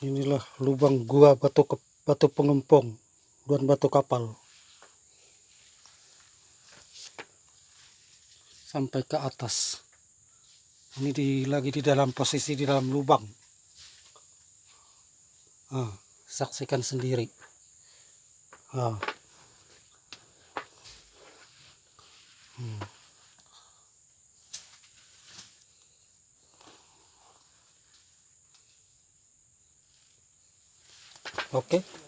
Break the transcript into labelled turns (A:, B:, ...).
A: Inilah lubang gua batu pengempong dan batu kapal sampai ke atas. Ini lagi di dalam posisi di dalam lubang. Saksikan sendiri. Oke.